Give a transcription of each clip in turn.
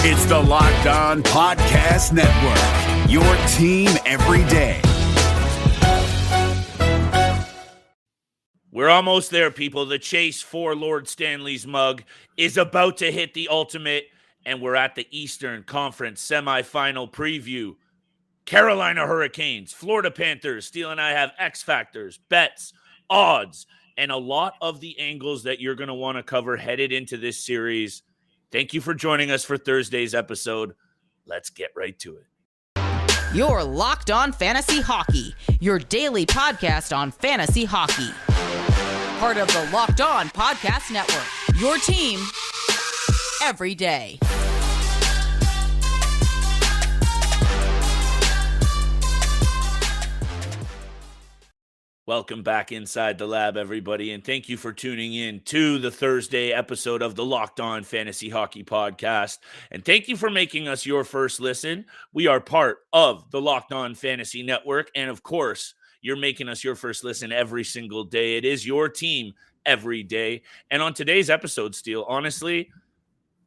It's the Locked On Podcast Network, your team every day. We're almost there, people. The chase for Lord Stanley's mug is about to hit the ultimate, and we're at the Eastern Conference semifinal preview. Carolina Hurricanes, Florida Panthers. Steele and I have X factors, bets, odds, and a lot of the angles that you're going to want to cover headed into this series. Thank you for joining us for Thursday's episode. Let's get right to it. You're Locked On Fantasy Hockey, your daily podcast on fantasy hockey. Part of the Locked On Podcast Network, your team every day. Welcome back inside the lab, everybody, and thank you for tuning in to the Thursday episode of the Locked On Fantasy Hockey Podcast. And thank you for making us your first listen. We are part of the Locked On Fantasy Network, and of course, you're making us your first listen every single day. It is your team every day. And on today's episode, Steele, honestly,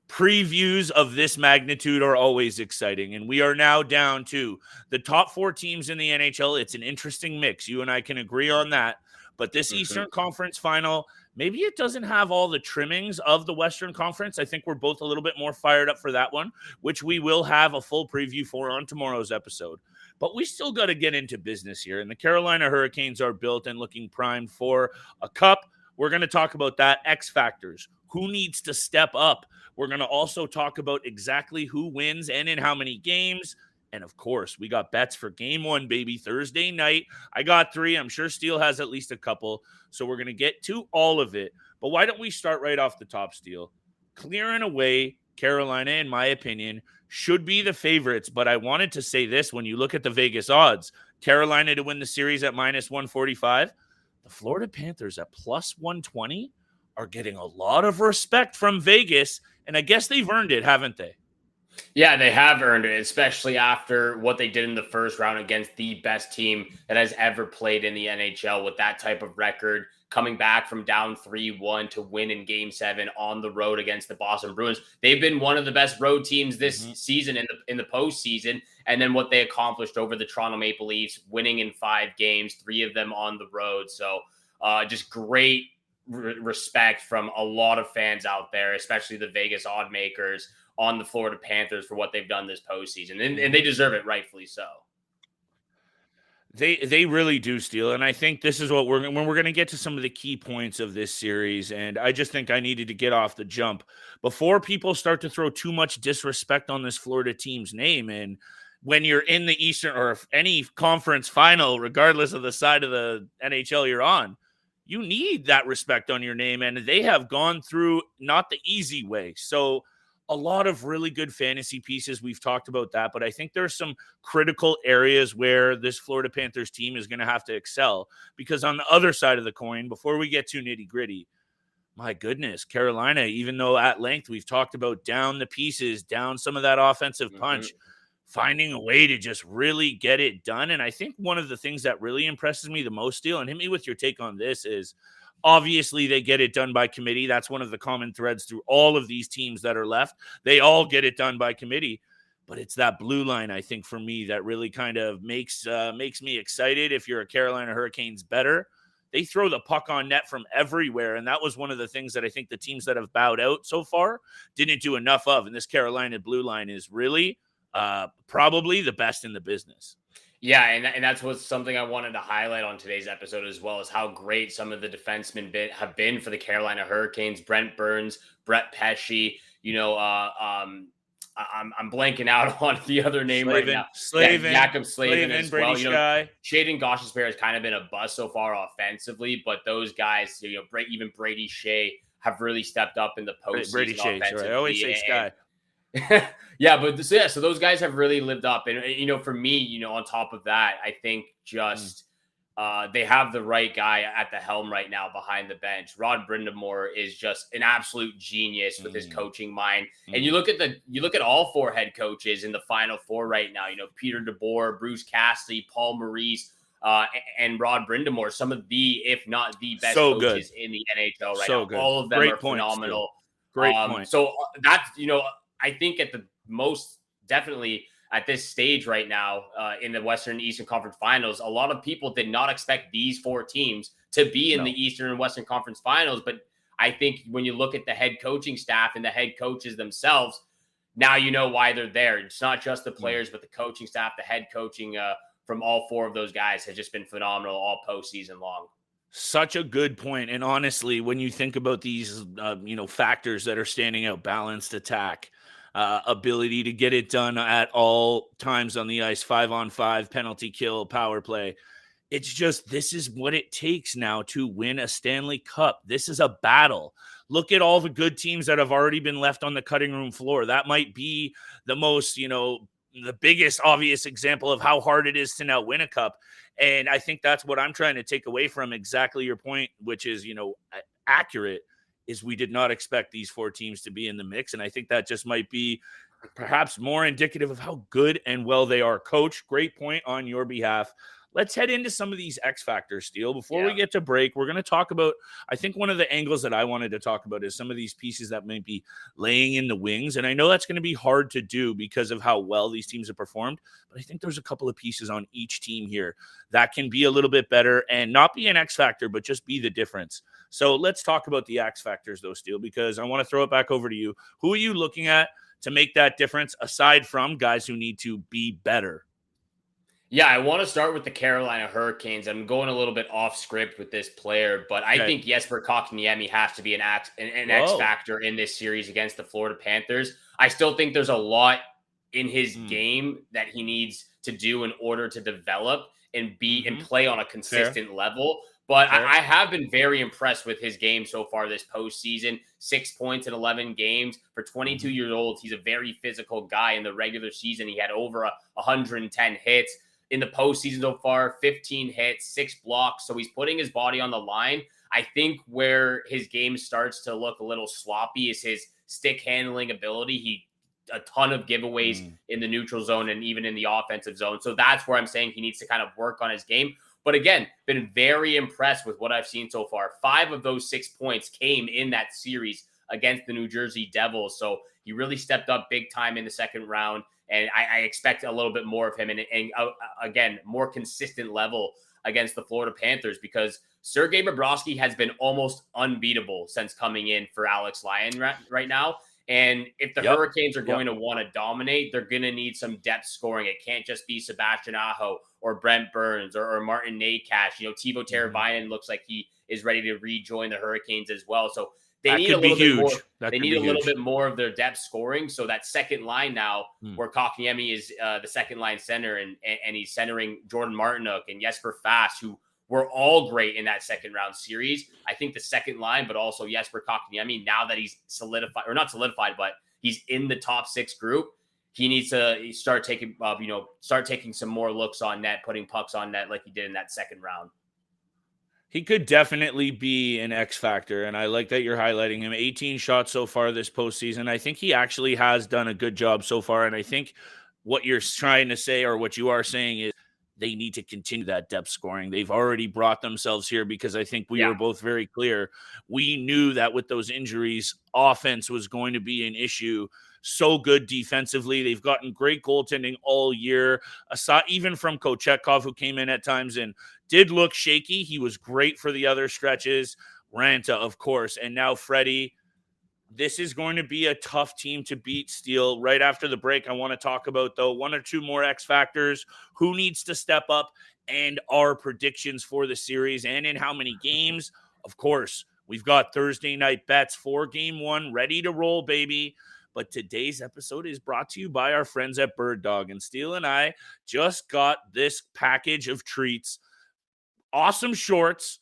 previews of this magnitude are always exciting, and we are now down to the top 4 teams in the NHL. It's an interesting mix. You and I can agree on that. But this Eastern Conference final, maybe it doesn't have all the trimmings of the Western Conference. I think we're both a little bit more fired up for that one, which we will have a full preview for on tomorrow's episode. But we still got to get into business here, and the Carolina Hurricanes are built and looking primed for a cup. We're going to talk about that, X factors, who needs to step up. We're going to also talk about exactly who wins and in how many games. And, of course, we got bets for Game 1, baby, Thursday night. I got 3. I'm sure Steele has at least a couple. So we're going to get to all of it. But why don't we start right off the top, Steele? Clear and away, Carolina, in my opinion, should be the favorites. But I wanted to say this. When you look at the Vegas odds, Carolina to win the series at minus 145, the Florida Panthers at plus 120 are getting a lot of respect from Vegas. And I guess they've earned it, haven't they? Yeah, they have earned it, especially after what they did in the first round against the best team that has ever played in the NHL with that type of record, coming back from down 3-1 to win in Game 7 on the road against the Boston Bruins. They've been one of the best road teams this season in the postseason, and then what they accomplished over the Toronto Maple Leafs, winning in 5 games, 3 of them on the road. So just great respect from a lot of fans out there, especially the Vegas odd makers on the Florida Panthers for what they've done this postseason. And they deserve it, rightfully so. They really do, Steele. And I think this is what we're going to get to some of the key points of this series. And I just think I needed to get off the jump before people start to throw too much disrespect on this Florida team's name. And when you're in the Eastern or any conference final, regardless of the side of the NHL you're on, you need that respect on your name, and they have gone through not the easy way. So a lot of really good fantasy pieces. We've talked about that, but I think there are some critical areas where this Florida Panthers team is going to have to excel, because on the other side of the coin, before we get too nitty gritty, my goodness, Carolina, even though at length we've talked about down the pieces, down some of that offensive punch, finding a way to just really get it done. And I think one of the things that really impresses me the most, Steele, and hit me with your take on this, is obviously they get it done by committee. That's one of the common threads through all of these teams that are left. They all get it done by committee. But it's that blue line, I think, for me, that really kind of makes me excited. If you're a Carolina Hurricanes bettor, they throw the puck on net from everywhere. And that was one of the things that I think the teams that have bowed out so far didn't do enough of. And this Carolina blue line is really probably the best in the business. Yeah, and that's what's something I wanted to highlight on today's episode, as well as how great some of the defensemen have been for the Carolina Hurricanes. Brent Burns, Brett Pesce, I'm blanking out on the other name right now. Jakob Slavin as well. Shaden Gostisbehere has kind of been a bust so far offensively, but those guys, even Brady Shea have really stepped up in the postseason. Brady Shea, sorry. I always say Sky. So those guys have really lived up. And, for me, on top of that, I think just they have the right guy at the helm right now behind the bench. Rod Brind'Amour is just an absolute genius with his coaching mind. And you look at all 4 head coaches in the Final Four right now, Peter DeBoer, Bruce Cassidy, Paul Maurice, and Rod Brind'Amour, some of the, if not the best coaches in the NHL right now. All of them are phenomenal. Great point. So that's, I think at the most definitely at this stage right now in the Western and Eastern Conference Finals, a lot of people did not expect these 4 teams to be in the Eastern and Western Conference Finals. But I think when you look at the head coaching staff and the head coaches themselves, now you know why they're there. It's not just the players, but the coaching staff, the head coaching from all 4 of those guys has just been phenomenal all postseason long. Such a good point. And honestly, when you think about these, factors that are standing out, balanced attack, ability to get it done at all times on the ice, 5-on-5, penalty kill, power play. It's just, this is what it takes now to win a Stanley Cup. This is a battle. Look at all the good teams that have already been left on the cutting room floor. That might be the most, the biggest obvious example of how hard it is to now win a cup. And I think that's what I'm trying to take away from exactly your point, which is, accurate, is we did not expect these 4 teams to be in the mix. And I think that just might be perhaps more indicative of how good and well they are. Coach, great point on your behalf. Let's head into some of these X factors, Steele. Before we get to break, we're going to talk about, I think one of the angles that I wanted to talk about is some of these pieces that might be laying in the wings. And I know that's going to be hard to do because of how well these teams have performed. But I think there's a couple of pieces on each team here that can be a little bit better and not be an X factor, but just be the difference. So let's talk about the X factors, though, Steele, because I want to throw it back over to you. Who are you looking at to make that difference aside from guys who need to be better? Yeah, I want to start with the Carolina Hurricanes. I'm going a little bit off script with this player, but I think Jesper Kotkaniemi has to be an X factor in this series against the Florida Panthers. I still think there's a lot in his game that he needs to do in order to develop and be and play on a consistent level. But I have been very impressed with his game so far this postseason. 6 points in 11 games. For 22 years old, he's a very physical guy. In the regular season, he had over 110 hits. In the postseason so far, 15 hits, 6 blocks. So he's putting his body on the line. I think where his game starts to look a little sloppy is his stick handling ability. A ton of giveaways in the neutral zone and even in the offensive zone. So that's where I'm saying he needs to kind of work on his game. But again, been very impressed with what I've seen so far. 5 of those 6 points came in that series against the New Jersey Devils. So he really stepped up big time in the second round. And I expect a little bit more of him and again, more consistent level against the Florida Panthers because Sergei Bobrovsky has been almost unbeatable since coming in for Alex Lyon right now. And if the Hurricanes are going to want to dominate, they're going to need some depth scoring. It can't just be Sebastian Aho or Brent Burns or Martin Necas. Teuvo Teravainen looks like he is ready to rejoin the Hurricanes as well. So they need a little bit more. They need a little bit more of their depth scoring. So that second line now, where Kotkaniemi is the second line center, and he's centering Jordan Martinook and Jesper Fast, who were all great in that second round series. I think the second line, but also Jesper Kotkaniemi, now that he's not solidified, but he's in the top 6 group, he needs to start taking some more looks on net, putting pucks on net like he did in that second round. He could definitely be an X factor, and I like that you're highlighting him. 18 shots so far this postseason. I think he actually has done a good job so far, and I think what you're trying to say, or what you are saying, is they need to continue that depth scoring. They've already brought themselves here because I think we were both very clear. We knew that with those injuries, offense was going to be an issue. So good defensively. They've gotten great goaltending all year, aside even from Kochetkov, who came in at times and did look shaky. He was great for the other stretches. Ranta, of course, and now Freddie. This is going to be a tough team to beat, Steele. Right after the break, I want to talk about, though, 1 or 2 more X factors, who needs to step up, and our predictions for the series and in how many games. Of course, we've got Thursday night bets for game 1 ready to roll, baby. But today's episode is brought to you by our friends at Bird Dog. And Steele and I just got this package of treats. Awesome shorts,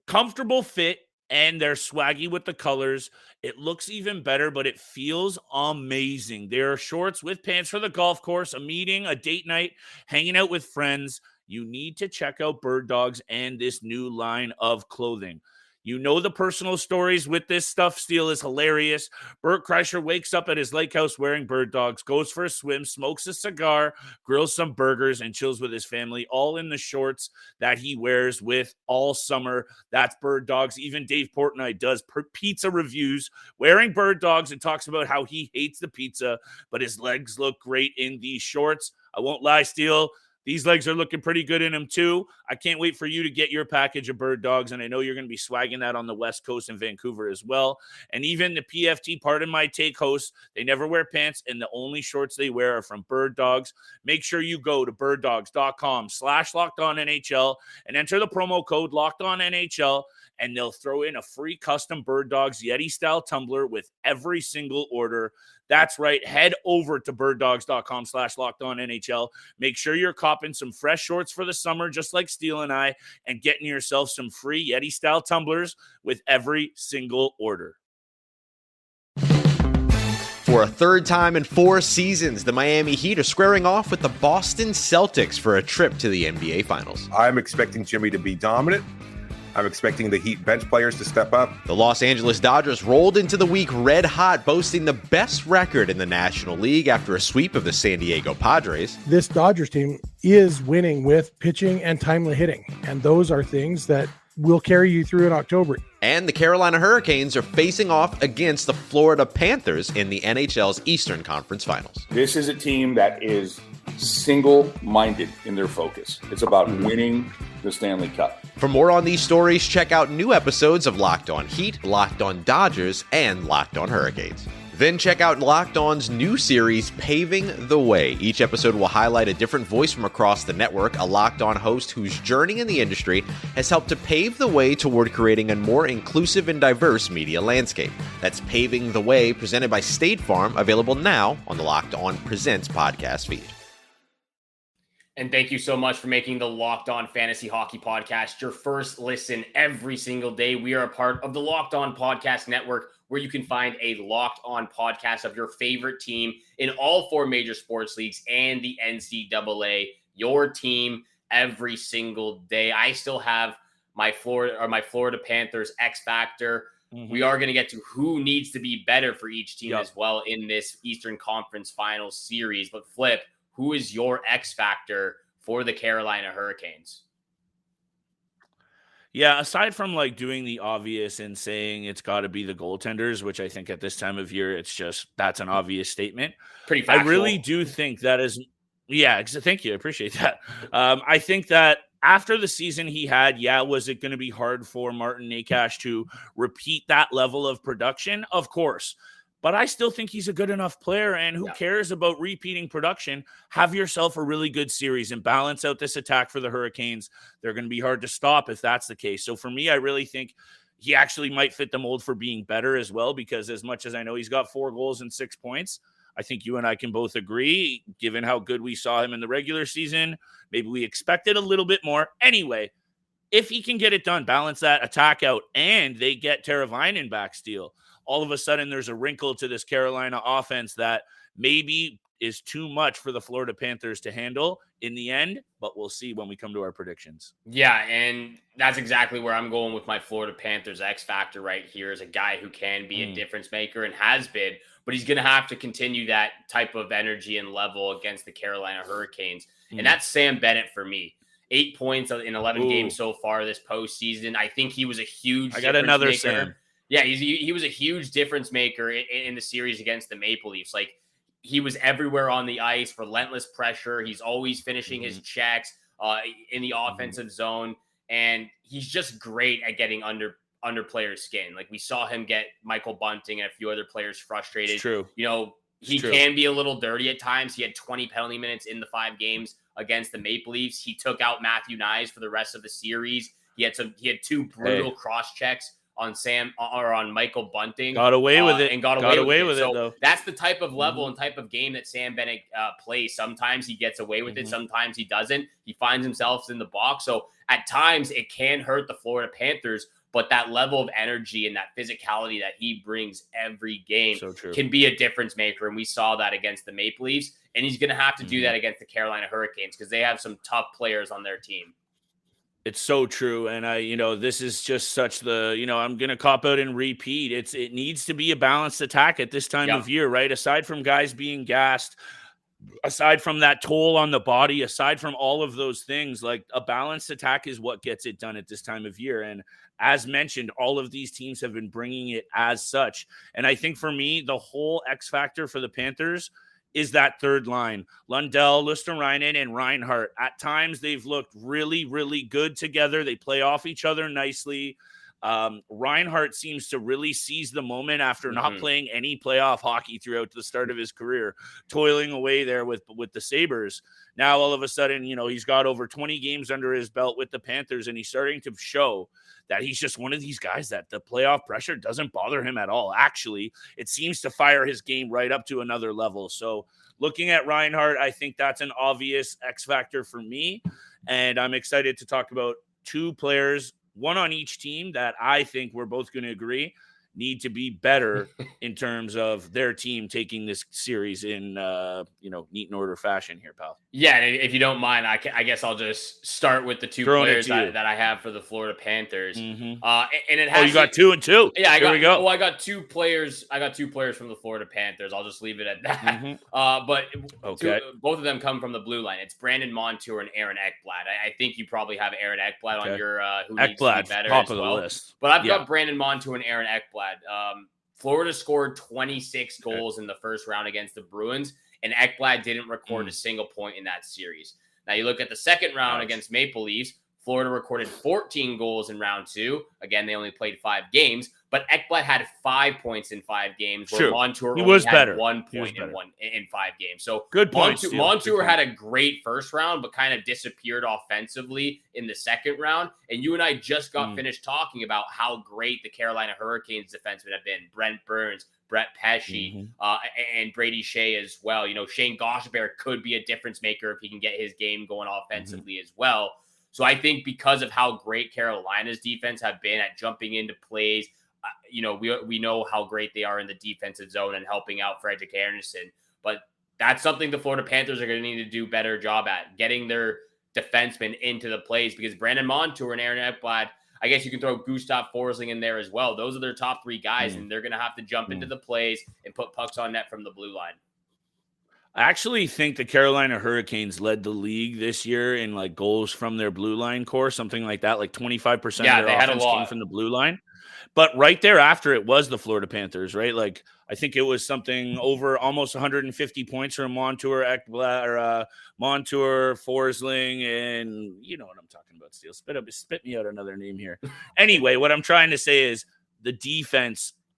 comfortable fit, and they're swaggy with the colors. It looks even better, but it feels amazing. There are shorts with pants for the golf course, a meeting, a date night, hanging out with friends. You need to check out Bird Dogs and this new line of clothing. You know the personal stories with this stuff. Steele is hilarious. Bert Kreischer wakes up at his lake house wearing bird dogs, goes for a swim, smokes a cigar, grills some burgers, and chills with his family, all in the shorts that he wears with all summer. That's Bird Dogs. Even Dave Portnoy does pizza reviews wearing bird dogs and talks about how he hates the pizza, but his legs look great in these shorts. I won't lie, Steele. These legs are looking pretty good in them, too. I can't wait for you to get your package of bird dogs, and I know you're going to be swagging that on the West Coast in Vancouver as well. And even the PFT, Pardon My Take hosts, they never wear pants, and the only shorts they wear are from Bird Dogs. Make sure you go to birddogs.com/LockedOnNHL and enter the promo code LockedOnNHL, and they'll throw in a free custom Bird Dogs Yeti-style tumbler with every single order. That's right. Head over to birddogs.com/LockedOnNHL. Make sure you're copping some fresh shorts for the summer, just like Steele and I, and getting yourself some free Yeti-style tumblers with every single order. For a third time in 4 seasons, the Miami Heat are squaring off with the Boston Celtics for a trip to the NBA Finals. I'm expecting Jimmy to be dominant. I'm expecting the Heat bench players to step up. The Los Angeles Dodgers rolled into the week red hot, boasting the best record in the National League after a sweep of the San Diego Padres. This Dodgers team is winning with pitching and timely hitting, and those are things that will carry you through in October. And the Carolina Hurricanes are facing off against the Florida Panthers in the NHL's Eastern Conference Finals. This is a team that is single-minded in their focus. It's about winning the Stanley Cup. For more on these stories, check out new episodes of Locked On Heat, Locked On Dodgers, and Locked On Hurricanes. Then check out Locked On's new series, Paving the Way. Each episode will highlight a different voice from across the network, a Locked On host whose journey in the industry has helped to pave the way toward creating a more inclusive and diverse media landscape. That's Paving the Way, presented by State Farm, available now on the Locked On Presents podcast feed. And thank you so much for making the Locked On Fantasy Hockey Podcast your first listen every single day. We are a part of the Locked On Podcast Network, where you can find a Locked On podcast of your favorite team in all 4 major sports leagues and the NCAA. Your team every single day. I still have my Florida Panthers X Factor. We are going to get to who needs to be better for each team as well in this Eastern Conference Finals series. But Flip, who is your X factor for the Carolina Hurricanes? Yeah, aside from like doing the obvious and saying it's got to be the goaltenders, which I think at this time of year, that's an obvious statement. Pretty factual. I really do think that is, thank you. I appreciate that. I think that after the season he had, was it going to be hard for Martin Necas to repeat that level of production? Of course. But I still think he's a good enough player, and who cares about repeating production? Have yourself a really good series and balance out this attack for the Hurricanes. They're going to be hard to stop if that's the case. So for me, I really think he actually might fit the mold for being better as well, because as much as I know he's got 4 goals and 6 points, I think you and I can both agree, given how good we saw him in the regular season, maybe we expected a little bit more. Anyway, if he can get it done, balance that attack out, and they get Teravainen back, Steele, all of a sudden there's a wrinkle to this Carolina offense that maybe is too much for the Florida Panthers to handle in the end, but we'll see when we come to our predictions. Yeah, and that's exactly where I'm going with my Florida Panthers X factor right here, is a guy who can be a difference maker and has been, but he's going to have to continue that type of energy and level against the Carolina Hurricanes. And that's Sam Bennett for me. 8 points in 11 games so far this postseason. I think he was a huge another maker. Sam. Yeah, he was a huge difference maker in the series against the Maple Leafs. Like, he was everywhere on the ice, relentless pressure. He's always finishing his checks in the offensive zone, and he's just great at getting under players' skin. Like, we saw him get Michael Bunting and a few other players frustrated. It's true. You know, he can be a little dirty at times. He had 20 penalty minutes in the 5 games against the Maple Leafs. He took out Matthew Nyes for the rest of the series. He had 2 brutal cross checks on Michael Bunting. Got away with it. And got away with it. So though. that's the type of level and type of game that Sam Bennett plays. Sometimes he gets away with it. Sometimes he doesn't. He finds himself in the box. So at times it can hurt the Florida Panthers, but that level of energy and that physicality that he brings every game can be a difference maker. And we saw that against the Maple Leafs. And he's going to have to do that against the Carolina Hurricanes, because they have some tough players on their team. It's so true. And this is just such I'm going to cop out and repeat. It needs to be a balanced attack at this time of year, right? Aside from guys being gassed, aside from that toll on the body, aside from all of those things, like a balanced attack is what gets it done at this time of year. And as mentioned, all of these teams have been bringing it as such. And I think for me, the whole X factor for the Panthers is that third line. Lundell, Luostarinen, and Reinhart. At times, they've looked really, really good together. They play off each other nicely. Reinhart seems to really seize the moment after not playing any playoff hockey throughout the start of his career, toiling away there with the Sabres. Now, all of a sudden, he's got over 20 games under his belt with the Panthers, and he's starting to show that he's just one of these guys that the playoff pressure doesn't bother him at all. Actually, it seems to fire his game right up to another level. So looking at Reinhart, I think that's an obvious X factor for me. And I'm excited to talk about two players, one on each team, that I think we're both going to agree need to be better in terms of their team taking this series in, neat and order fashion here, pal. Yeah, and if you don't mind, I guess I'll just start with the two players that I have for the Florida Panthers. And it has. You got 2 and 2. Yeah, we go. Well, I got two players. I got two players from the Florida Panthers. I'll just leave it at that. But both of them come from the blue line. It's Brandon Montour and Aarton Ekblad. I think you probably have Aarton Ekblad on your who needs to be better top as of well. The list. But I've got Brandon Montour and Aarton Ekblad. Florida scored 26 goals in the first round against the Bruins, and Ekblad didn't record a single point in that series. Now you look at the second round against Maple Leafs. Florida recorded 14 goals in round 2. Again, they only played 5 games, but Ekblad had 5 points in 5 games. Where Montour only had 1 point in 5 games. So good point. Montour had a great first round, but kind of disappeared offensively in the second round. And you and I just got finished talking about how great the Carolina Hurricanes defensemen have been. Brent Burns, Brett Pesce, and Brady Shea as well. Shane Goshenberg could be a difference maker if he can get his game going offensively as well. So I think because of how great Carolina's defense have been at jumping into plays, we know how great they are in the defensive zone and helping out Frederick Anderson. But that's something the Florida Panthers are going to need to do a better job at, getting their defensemen into the plays, because Brandon Montour and Aarton Ekblad, I guess you can throw Gustav Forsling in there as well. Those are their top 3 guys, and they're going to have to jump into the plays and put pucks on net from the blue line. I actually think the Carolina Hurricanes led the league this year in like goals from their blue line core, something like that, like 25% of their offense came from the blue line. But right there after it was the Florida Panthers, right? Like I think it was something over almost 150 points from Montour, Ekblad, or Montour, Forsling, and you know what I'm talking about, Steele. Spit me out another name here. Anyway, what I'm trying to say is the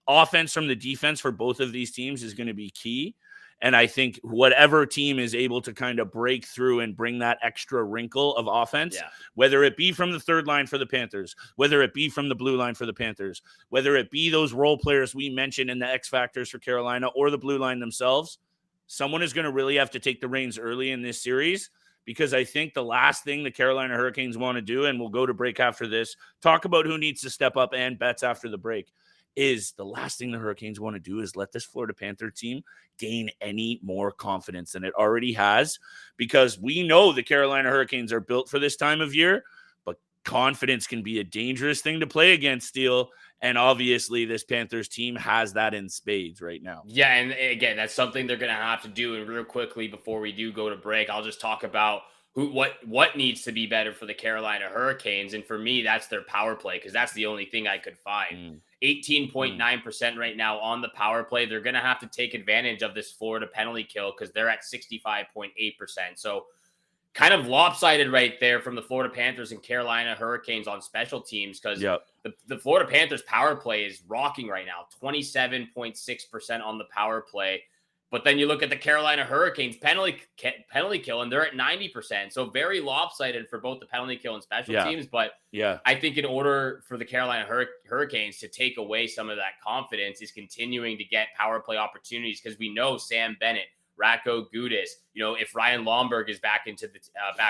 offense from the defense for both of these teams is going to be key. And I think whatever team is able to kind of break through and bring that extra wrinkle of offense, whether it be from the third line for the Panthers, whether it be from the blue line for the Panthers, whether it be those role players we mentioned in the X factors for Carolina or the blue line themselves, someone is going to really have to take the reins early in this series, because I think the last thing the Carolina Hurricanes want to do, and we'll go to break after this, talk about who needs to step up and bets after the break, is the last thing the Hurricanes want to do is let this Florida Panther team gain any more confidence than it already has, because we know the Carolina Hurricanes are built for this time of year, but confidence can be a dangerous thing to play against, Steele. And obviously this Panthers team has that in spades right now. Yeah, and again, that's something they're going to have to do. And real quickly, before we do go to break, I'll just talk about what needs to be better for the Carolina Hurricanes. And for me, that's their power play, because that's the only thing I could find. 18.9% right now on the power play. They're going to have to take advantage of this Florida penalty kill, because they're at 65.8%. So kind of lopsided right there from the Florida Panthers and Carolina Hurricanes on special teams, because the Florida Panthers power play is rocking right now, 27.6% on the power play. But then you look at the Carolina Hurricanes penalty kill, and they're at 90%. So very lopsided for both the penalty kill and special teams. But I think in order for the Carolina Hurricanes to take away some of that confidence is continuing to get power play opportunities, because we know Sam Bennett, Ratko Gudas, if Ryan Lomberg is back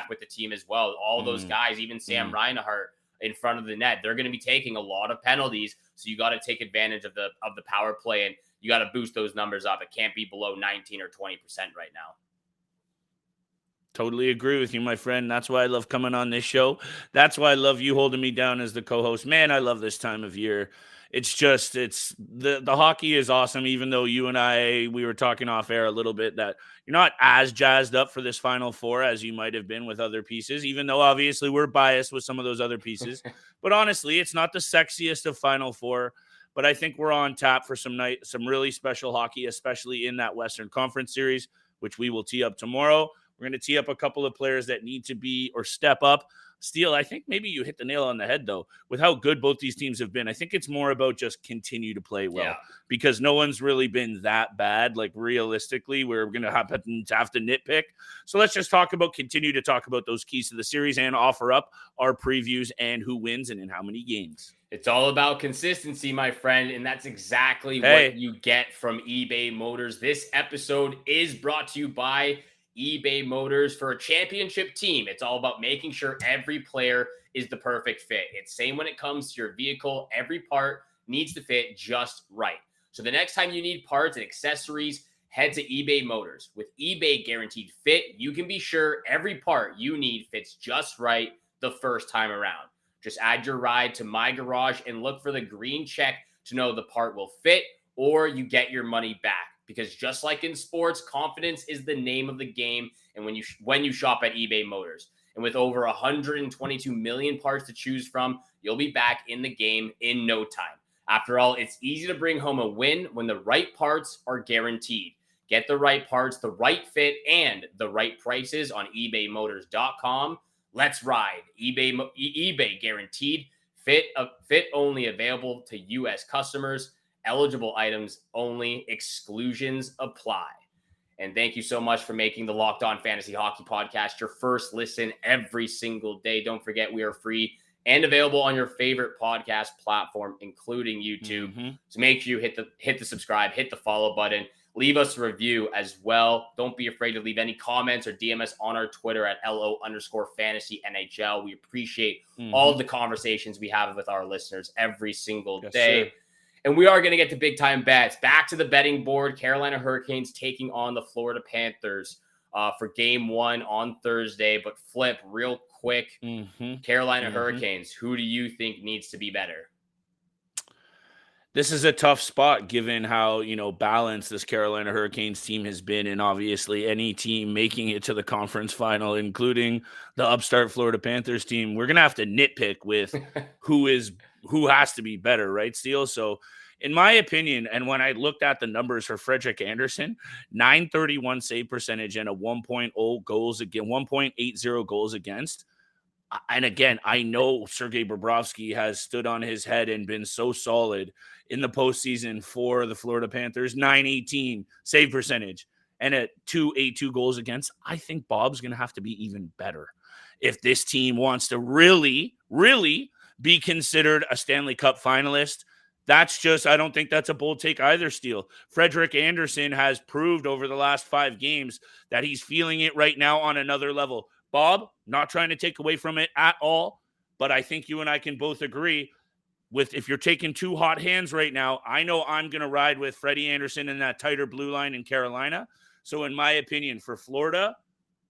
with the team as well, all those guys, even Sam Reinhart in front of the net, they're going to be taking a lot of penalties. So you got to take advantage of the power play, and you got to boost those numbers up. It can't be below 19 or 20% right now. Totally agree with you, my friend. That's why I love coming on this show. That's why I love you holding me down as the co-host. Man, I love this time of year. It's the hockey is awesome, even though you and we were talking off air a little bit that you're not as jazzed up for this Final Four as you might have been with other pieces, even though obviously we're biased with some of those other pieces. But honestly, it's not the sexiest of Final Four. But I think we're on tap for some really special hockey, especially in that Western Conference series, which we will tee up tomorrow. We're going to tee up a couple of players that need to be or step up. Steele, I think maybe you hit the nail on the head, though, with how good both these teams have been. I think it's more about just continue to play well because no one's really been that bad. Like, realistically, we're going to have to nitpick. So let's just continue to talk about those keys to the series and offer up our previews and who wins and in how many games. It's all about consistency, my friend, and that's exactly what you get from eBay Motors. This episode is brought to you by eBay Motors. For a championship team, it's all about making sure every player is the perfect fit. It's same when it comes to your vehicle. Every part needs to fit just right. So the next time you need parts and accessories, head to eBay Motors. With eBay Guaranteed Fit, you can be sure every part you need fits just right the first time around. Just add your ride to My Garage and look for the green check to know the part will fit or you get your money back. Because just like in sports, confidence is the name of the game. And when you shop at eBay Motors, and with over 122 million parts to choose from, you'll be back in the game in no time. After all, it's easy to bring home a win when the right parts are guaranteed. Get the right parts, the right fit, and the right prices on ebaymotors.com. Let's ride. eBay Guaranteed Fit only available to U.S. customers. Eligible items only. Exclusions apply. And thank you so much for making the Locked On Fantasy Hockey Podcast your first listen every single day. Don't forget, we are free and available on your favorite podcast platform, including YouTube. So make sure you hit the subscribe, hit the follow button. Leave us a review as well. Don't be afraid to leave any comments or DM us on our Twitter at LO_FantasyNHL. We appreciate all the conversations we have with our listeners every single day. Sure. And we are going to get to big time bets. Back to the betting board. Carolina Hurricanes taking on the Florida Panthers for game 1 on Thursday. But Flip, real quick, Carolina Hurricanes, who do you think needs to be better? This is a tough spot given how, balanced this Carolina Hurricanes team has been. And obviously any team making it to the conference final, including the upstart Florida Panthers team, we're going to have to nitpick with who has to be better, right, Steele? So in my opinion, and when I looked at the numbers for Frederik Andersen, .931 save percentage and a 1.80 goals against. And again, I know Sergei Bobrovsky has stood on his head and been so solid in the postseason for the Florida Panthers. .918 save percentage and a 2.82 goals against. I think Bob's going to have to be even better if this team wants to really, really be considered a Stanley Cup finalist. I don't think that's a bold take either, Steele. Frederik Andersen has proved over the last 5 games that he's feeling it right now on another level. Bob, not trying to take away from it at all, but I think you and I can both agree with if you're taking 2 hot hands right now, I know I'm going to ride with Freddie Andersen in that tighter blue line in Carolina. So in my opinion, for Florida,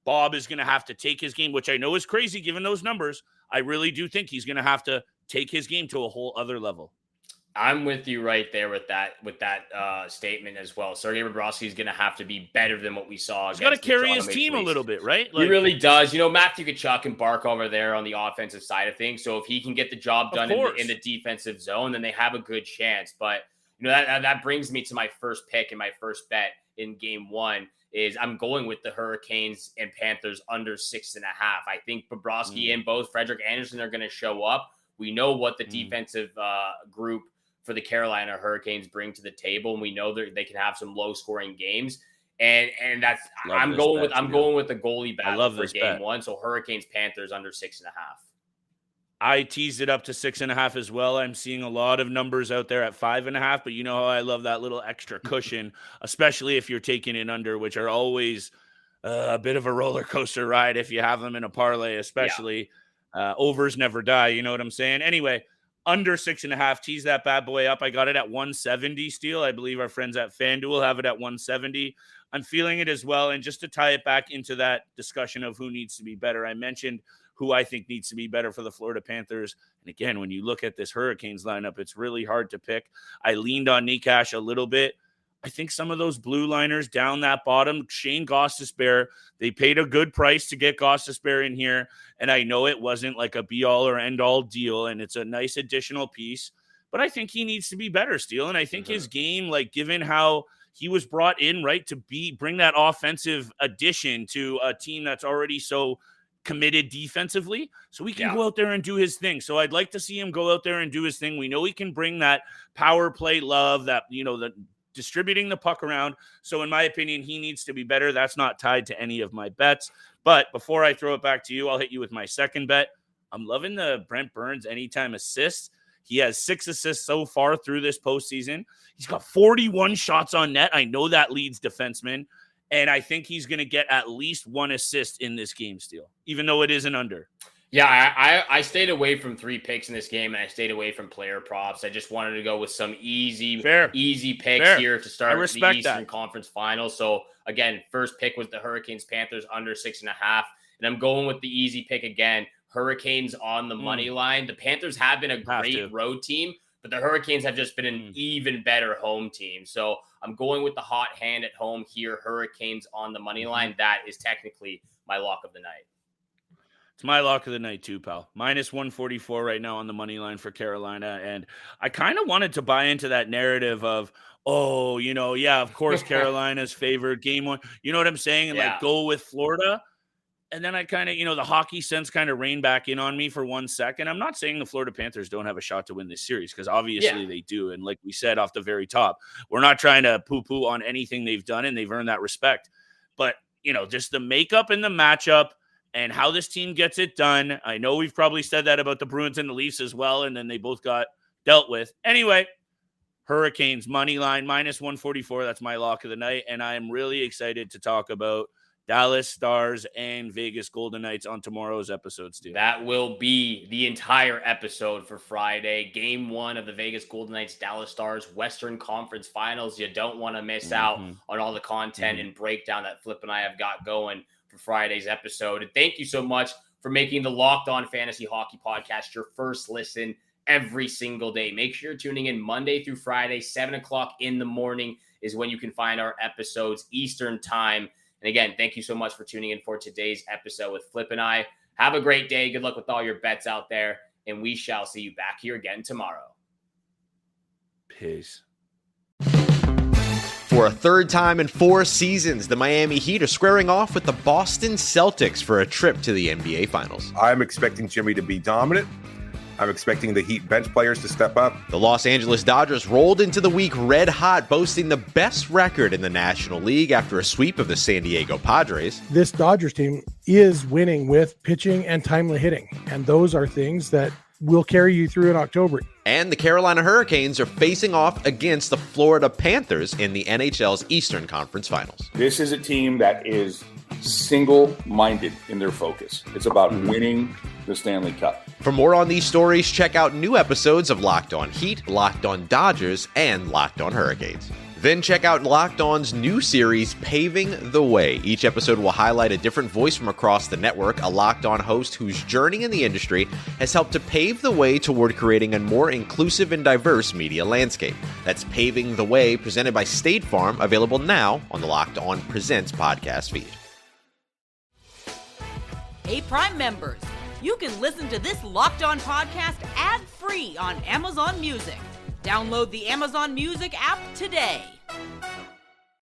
Bob is going to have to take his game, which I know is crazy given those numbers. I really do think he's going to have to take his game to a whole other level. I'm with you right there with that statement as well. Sergei Bobrovsky is going to have to be better than what we saw. He's got to carry his team a little bit, right? He really does. Matthew Tkachuk and Bark over there on the offensive side of things. So if he can get the job done in the defensive zone, then they have a good chance. But that brings me to my first pick and my first bet in game 1 is I'm going with the Hurricanes and Panthers under 6.5. I think Bobrovsky and both Frederik Andersen are going to show up. We know what the defensive group for the Carolina Hurricanes bring to the table, and we know that they can have some low scoring games. And that's I'm going with the goalie battle for game 1. So Hurricanes Panthers under 6.5. I teased it up to 6.5 as well. I'm seeing a lot of numbers out there at 5.5, but you know how I love that little extra cushion, especially if you're taking it under, which are always a bit of a roller coaster ride if you have them in a parlay, especially. Overs never die. You know what I'm saying? Anyway, under 6.5. Tease that bad boy up. I got it at 170 still. I believe our friends at FanDuel have it at 170. I'm feeling it as well. And just to tie it back into that discussion of who needs to be better, I mentioned who I think needs to be better for the Florida Panthers. And again, when you look at this Hurricanes lineup, it's really hard to pick. I leaned on Necas a little bit. I think some of those blue liners down that bottom, Shane Gostisbehere, they paid a good price to get Gostisbehere in here. And I know it wasn't like a be-all or end-all deal, and it's a nice additional piece. But I think he needs to be better, Steele. And I think his game, like given how he was brought in, right, to bring that offensive addition to a team that's already so committed defensively, so he can go out there and do his thing. So I'd like to see him go out there and do his thing. We know he can bring that power play love, that, you know, the distributing the puck around. So in my opinion, he needs to be better. That's not tied to any of my bets. But before I throw it back to you, I'll hit you with my second bet. I'm loving the Brent Burns anytime assists. He has 6 assists so far through this postseason. He's got 41 shots on net. I know that leads defensemen. And I think he's going to get at least 1 assist in this game, Steele, even though it isn't under. Yeah, I stayed away from 3 picks in this game, and I stayed away from player props. I just wanted to go with some easy picks here to start the Eastern Conference Finals. So, again, first pick was the Hurricanes Panthers under 6.5. And I'm going with the easy pick again. Hurricanes on the money line. The Panthers have been a great road team, but the Hurricanes have just been an even better home team. So I'm going with the hot hand at home here. Hurricanes on the money line. That is technically my lock of the night. It's my lock of the night too, pal. Minus 144 right now on the money line for Carolina. And I kind of wanted to buy into that narrative of, oh, you know, yeah, of course, Carolina's favored game 1. You know what I'm saying? And like go with Florida. And then I kind of, you know, the hockey sense kind of reined back in on me for 1 second. I'm not saying the Florida Panthers don't have a shot to win this series, because obviously they do. And like we said off the very top, we're not trying to poo-poo on anything they've done, and they've earned that respect. But, you know, just the makeup and the matchup and how this team gets it done. I know we've probably said that about the Bruins and the Leafs as well, and then they both got dealt with. Anyway, Hurricanes money line, minus 144. That's my lock of the night. And I am really excited to talk about Dallas Stars and Vegas Golden Knights on tomorrow's episode, Steve. That will be the entire episode for Friday. Game 1 of the Vegas Golden Knights, Dallas Stars, Western Conference Finals. You don't want to miss out on all the content and breakdown that Flip and I have got going for Friday's episode. And thank you so much for making the Locked On Fantasy Hockey Podcast your first listen every single day. Make sure you're tuning in Monday through Friday, 7 o'clock in the morning is when you can find our episodes Eastern time. And again, thank you so much for tuning in for today's episode with Flip and I. Have a great day. Good luck with all your bets out there. And we shall see you back here again tomorrow. Peace. For a third time in 4 seasons, the Miami Heat are squaring off with the Boston Celtics for a trip to the NBA Finals. I'm expecting Jimmy to be dominant. I'm expecting the Heat bench players to step up. The Los Angeles Dodgers rolled into the week red hot, boasting the best record in the National League after a sweep of the San Diego Padres. This Dodgers team is winning with pitching and timely hitting, and those are things that will carry you through in October. And the Carolina Hurricanes are facing off against the Florida Panthers in the NHL's Eastern Conference Finals. This is a team that is single-minded in their focus. It's about winning the Stanley Cup. For more on these stories, check out new episodes of Locked On Heat, Locked On Dodgers, and Locked On Hurricanes. Then check out Locked On's new series, Paving the Way. Each episode will highlight a different voice from across the network, a Locked On host whose journey in the industry has helped to pave the way toward creating a more inclusive and diverse media landscape. That's Paving the Way, presented by State Farm, available now on the Locked On Presents podcast feed. Hey, Prime members, you can listen to this Locked On podcast ad-free on Amazon Music. Download the Amazon Music app today.